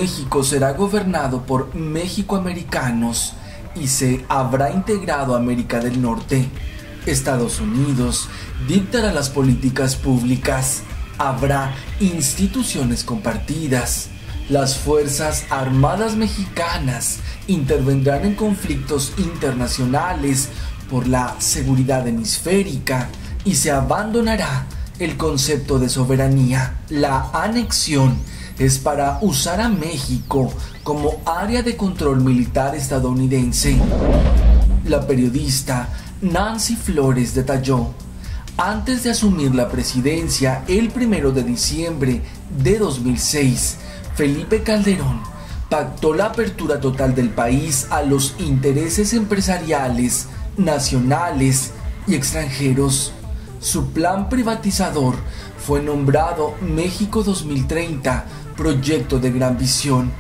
México será gobernado por mexicoamericanos y se habrá integrado a América del Norte. Estados Unidos dictará las políticas públicas. Habrá instituciones compartidas. Las Fuerzas Armadas Mexicanas intervendrán en conflictos internacionales por la seguridad hemisférica y se abandonará el concepto de soberanía. La anexión es para usar a México como área de control militar estadounidense. La periodista Nancy Flores detalló: antes de asumir la presidencia el 1 de diciembre de 2006, Felipe Calderón pactó la apertura total del país a los intereses empresariales, nacionales y extranjeros. Su plan privatizador fue nombrado México 2030, proyecto de gran visión.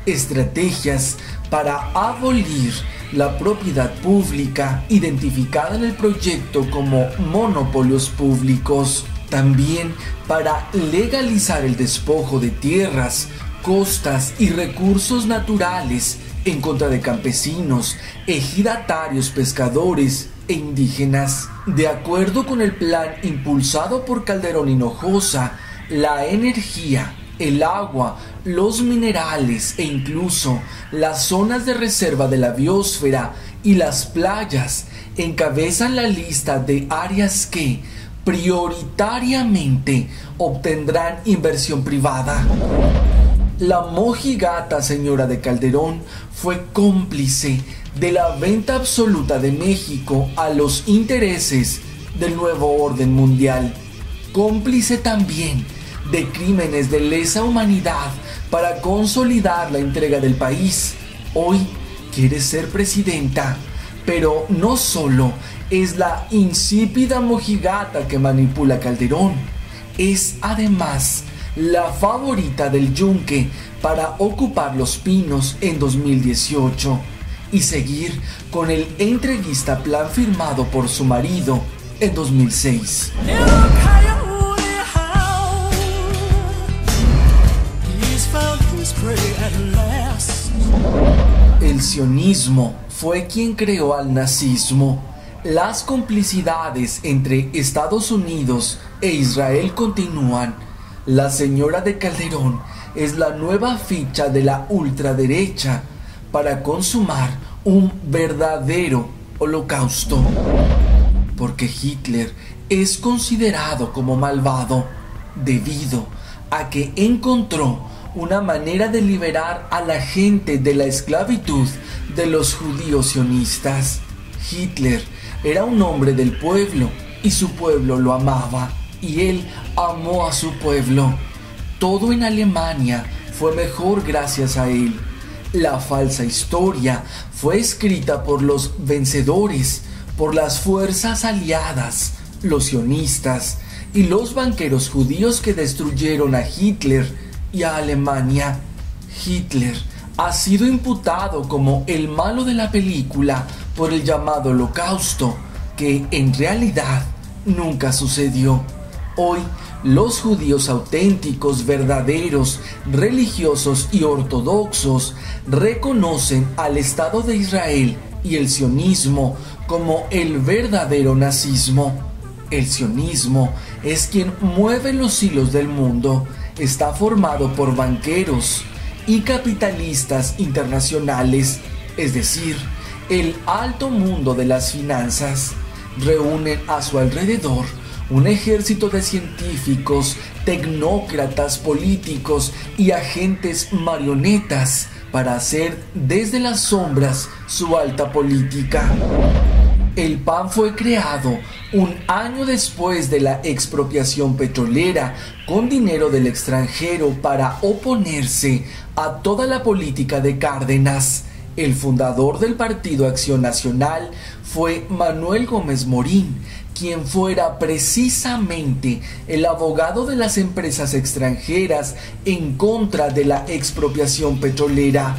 Estrategias para abolir la propiedad pública, identificada en el proyecto como monopolios públicos. También para legalizar el despojo de tierras, costas y recursos naturales en contra de campesinos, ejidatarios, pescadores e indígenas. De acuerdo con el plan impulsado por Calderón Hinojosa, la energía, el agua, los minerales e incluso las zonas de reserva de la biosfera y las playas encabezan la lista de áreas que prioritariamente obtendrán inversión privada. La mojigata señora de Calderón fue cómplice de la venta absoluta de México a los intereses del nuevo orden mundial, cómplice también de crímenes de lesa humanidad para consolidar la entrega del país. Hoy quiere ser presidenta, pero no solo es la insípida mojigata que manipula Calderón, es además la favorita del Yunque para ocupar Los Pinos en 2018 y seguir con el entreguista plan firmado por su marido en 2006. El sionismo fue quien creó al nazismo. Las complicidades entre Estados Unidos e Israel continúan. La señora de Calderón es la nueva ficha de la ultraderecha para consumar un verdadero holocausto. Porque Hitler es considerado como malvado debido a que encontró una manera de liberar a la gente de la esclavitud de los judíos sionistas. Hitler era un hombre del pueblo y su pueblo lo amaba y él amó a su pueblo. Todo en Alemania fue mejor gracias a él. La falsa historia fue escrita por los vencedores, por las fuerzas aliadas, los sionistas y los banqueros judíos que destruyeron a Hitler y a Alemania. Hitler ha sido imputado como el malo de la película por el llamado Holocausto, que en realidad nunca sucedió. Hoy, los judíos auténticos, verdaderos, religiosos y ortodoxos reconocen al Estado de Israel y el sionismo como el verdadero nazismo. El sionismo es quien mueve los hilos del mundo. Está formado por banqueros y capitalistas internacionales, es decir, el alto mundo de las finanzas. Reúnen a su alrededor un ejército de científicos, tecnócratas, políticos y agentes marionetas para hacer desde las sombras su alta política. El PAN fue creado un año después de la expropiación petrolera con dinero del extranjero para oponerse a toda la política de Cárdenas. El fundador del Partido Acción Nacional fue Manuel Gómez Morín, quien fuera precisamente el abogado de las empresas extranjeras en contra de la expropiación petrolera.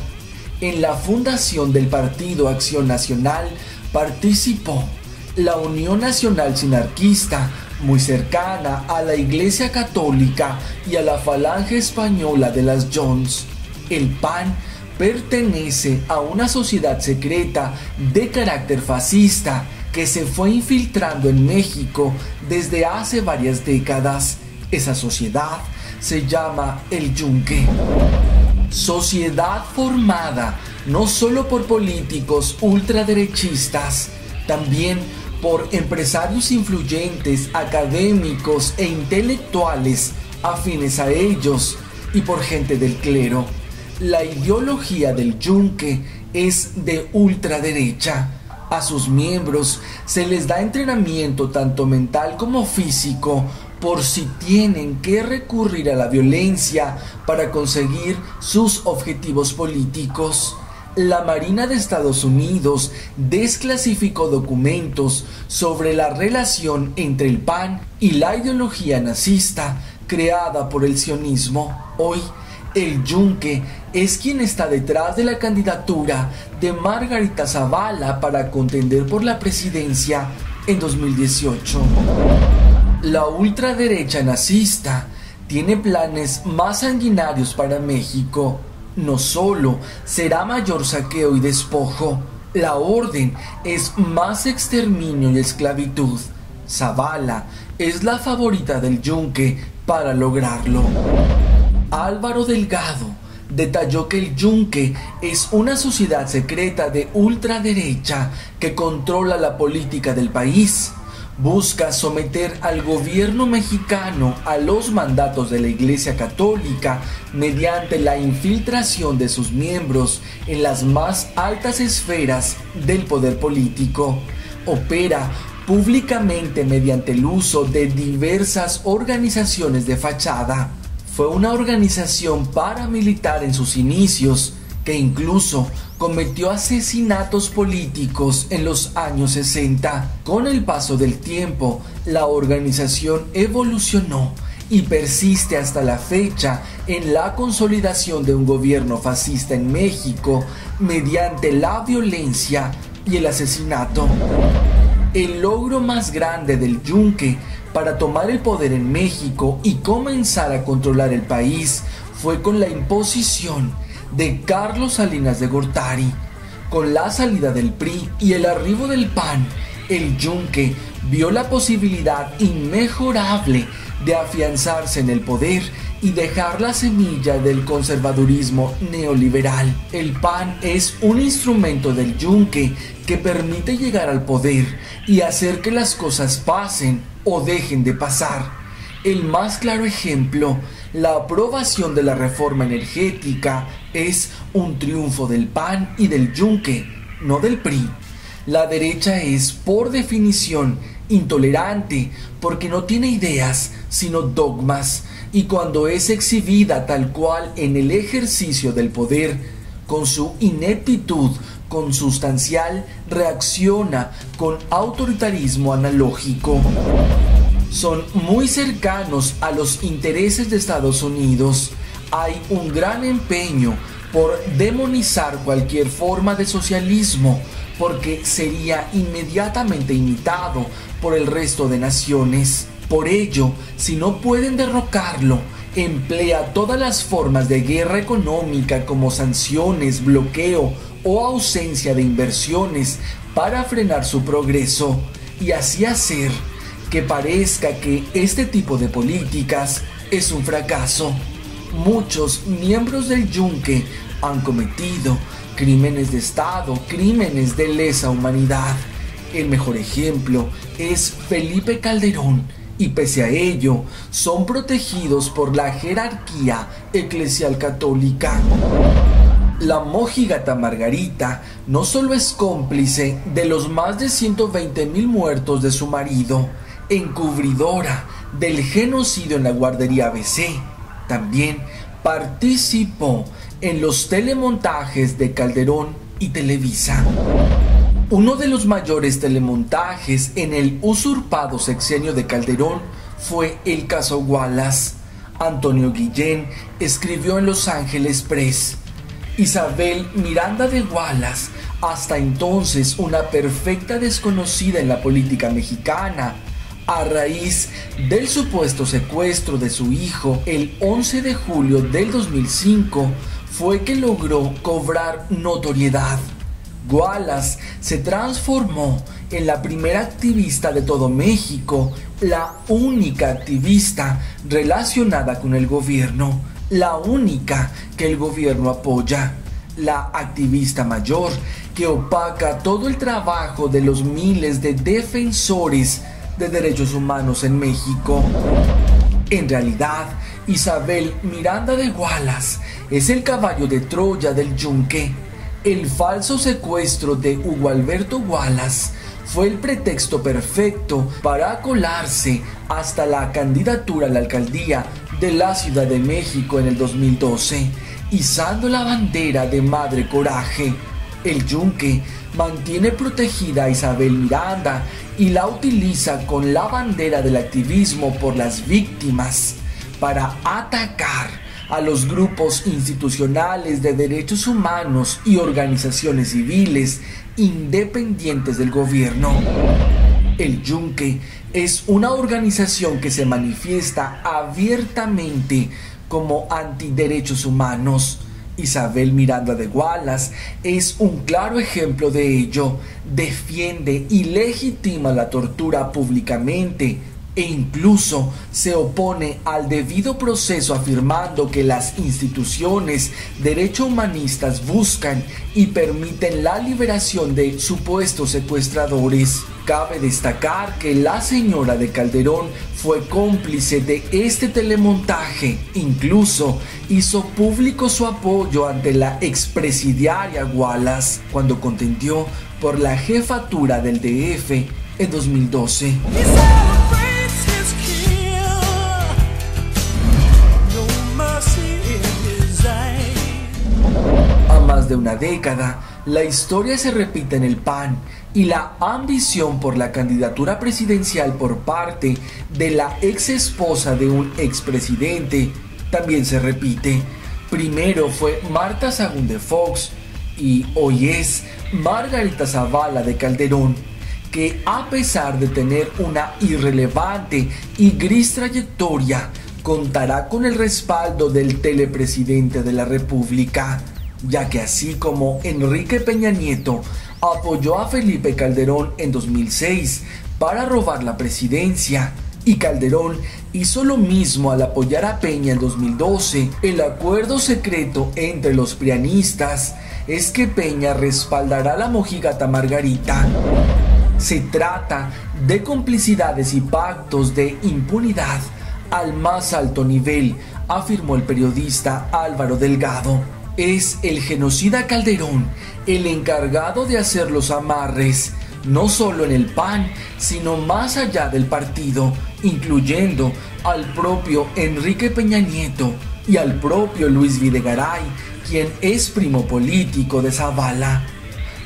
En la fundación del Partido Acción Nacional participó la Unión Nacional Sinarquista, muy cercana a la Iglesia Católica y a la Falange Española de las Jones. El PAN pertenece a una sociedad secreta de carácter fascista que se fue infiltrando en México desde hace varias décadas. Esa sociedad se llama el Yunque. Sociedad formada no solo por políticos ultraderechistas, también por empresarios influyentes, académicos e intelectuales afines a ellos y por gente del clero. La ideología del Yunque es de ultraderecha. A sus miembros se les da entrenamiento tanto mental como físico por si tienen que recurrir a la violencia para conseguir sus objetivos políticos. La Marina de Estados Unidos desclasificó documentos sobre la relación entre el PAN y la ideología nazista creada por el sionismo. Hoy, el Yunque es quien está detrás de la candidatura de Margarita Zavala para contender por la presidencia en 2018. La ultraderecha nazista tiene planes más sanguinarios para México. No solo será mayor saqueo y despojo, la orden es más exterminio y esclavitud. Zavala es la favorita del Yunque para lograrlo. Álvaro Delgado detalló que el Yunque es una sociedad secreta de ultraderecha que controla la política del país. Busca someter al gobierno mexicano a los mandatos de la Iglesia Católica mediante la infiltración de sus miembros en las más altas esferas del poder político. Opera públicamente mediante el uso de diversas organizaciones de fachada. Fue una organización paramilitar en sus inicios que incluso cometió asesinatos políticos en los años 60. Con el paso del tiempo, la organización evolucionó y persiste hasta la fecha en la consolidación de un gobierno fascista en México mediante la violencia y el asesinato. El logro más grande del Yunque para tomar el poder en México y comenzar a controlar el país fue con la imposición de Carlos Salinas de Gortari. Con la salida del PRI y el arribo del PAN, el Yunque vio la posibilidad inmejorable de afianzarse en el poder y dejar la semilla del conservadurismo neoliberal. El PAN es un instrumento del Yunque que permite llegar al poder y hacer que las cosas pasen o dejen de pasar. El más claro ejemplo, la aprobación de la reforma energética, es un triunfo del PAN y del Yunque, no del PRI. La derecha es, por definición, intolerante porque no tiene ideas, sino dogmas, y cuando es exhibida tal cual en el ejercicio del poder, con su ineptitud consustancial, reacciona con autoritarismo analógico. Son muy cercanos a los intereses de Estados Unidos. Hay un gran empeño por demonizar cualquier forma de socialismo, porque sería inmediatamente imitado por el resto de naciones. Por ello, si no pueden derrocarlo, emplea todas las formas de guerra económica como sanciones, bloqueo o ausencia de inversiones para frenar su progreso y así hacer que parezca que este tipo de políticas es un fracaso. Muchos miembros del Yunque han cometido crímenes de Estado, crímenes de lesa humanidad. El mejor ejemplo es Felipe Calderón, y pese a ello, son protegidos por la jerarquía eclesial católica. La mojigata Margarita no solo es cómplice de los más de 120,000 muertos de su marido, encubridora del genocidio en la guardería ABC, también participó en los telemontajes de Calderón y Televisa. Uno de los mayores telemontajes en el usurpado sexenio de Calderón fue el caso Wallace. Antonio Guillén escribió en Los Ángeles Press: Isabel Miranda de Wallace, hasta entonces una perfecta desconocida en la política mexicana, a raíz del supuesto secuestro de su hijo el 11 de julio del 2005, fue que logró cobrar notoriedad. Wallace se transformó en la primera activista de todo México, la única activista relacionada con el gobierno, la única que el gobierno apoya, la activista mayor que opaca todo el trabajo de los miles de defensores de derechos humanos en México. En realidad, Isabel Miranda de Wallace es el caballo de Troya del Yunque. El falso secuestro de Hugo Alberto Wallace fue el pretexto perfecto para colarse hasta la candidatura a la alcaldía de la Ciudad de México en el 2012, izando la bandera de Madre Coraje. El Yunque mantiene protegida a Isabel Miranda y la utiliza con la bandera del activismo por las víctimas para atacar a los grupos institucionales de derechos humanos y organizaciones civiles independientes del gobierno. El Yunque es una organización que se manifiesta abiertamente como antiderechos humanos. Isabel Miranda de Wallace es un claro ejemplo de ello. Defiende y legitima la tortura públicamente e incluso se opone al debido proceso, afirmando que las instituciones derechohumanistas buscan y permiten la liberación de supuestos secuestradores. Cabe destacar que la señora de Calderón fue cómplice de este telemontaje. Incluso hizo público su apoyo ante la expresidiaria Wallace cuando contendió por la jefatura del DF en 2012. A más de una década, la historia se repite en el PAN y la ambición por la candidatura presidencial por parte de la ex esposa de un expresidente también se repite. Primero fue Marta Sagún de Fox y hoy es Margarita Zavala de Calderón, que a pesar de tener una irrelevante y gris trayectoria, contará con el respaldo del telepresidente de la República, ya que así como Enrique Peña Nieto apoyó a Felipe Calderón en 2006 para robar la presidencia, y Calderón hizo lo mismo al apoyar a Peña en 2012, el acuerdo secreto entre los prianistas es que Peña respaldará a la mojigata Margarita. Se trata de complicidades y pactos de impunidad al más alto nivel, afirmó el periodista Álvaro Delgado. Es el genocida Calderón el encargado de hacer los amarres, no solo en el PAN, sino más allá del partido, incluyendo al propio Enrique Peña Nieto y al propio Luis Videgaray, quien es primo político de Zavala.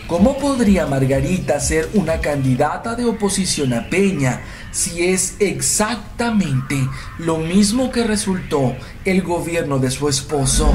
¿Cómo podría Margarita ser una candidata de oposición a Peña si es exactamente lo mismo que resultó el gobierno de su esposo?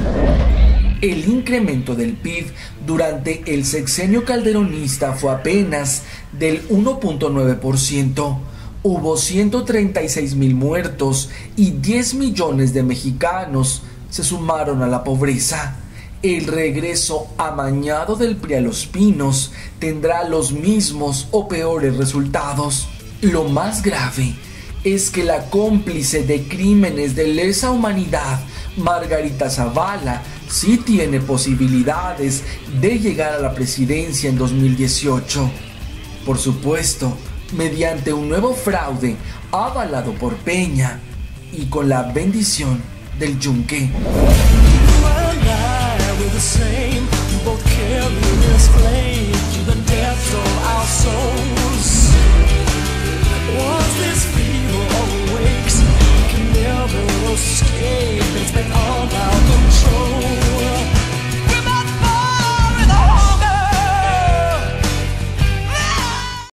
El incremento del PIB durante el sexenio calderonista fue apenas del 1.9%. Hubo 136,000 muertos y 10 millones de mexicanos se sumaron a la pobreza. El regreso amañado del PRI a Los Pinos tendrá los mismos o peores resultados. Lo más grave es que la cómplice de crímenes de lesa humanidad, Margarita Zavala, sí tiene posibilidades de llegar a la presidencia en 2018. Por supuesto, mediante un nuevo fraude avalado por Peña y con la bendición del Yunque. The same, you both carry this flame to the depths of our souls. Was this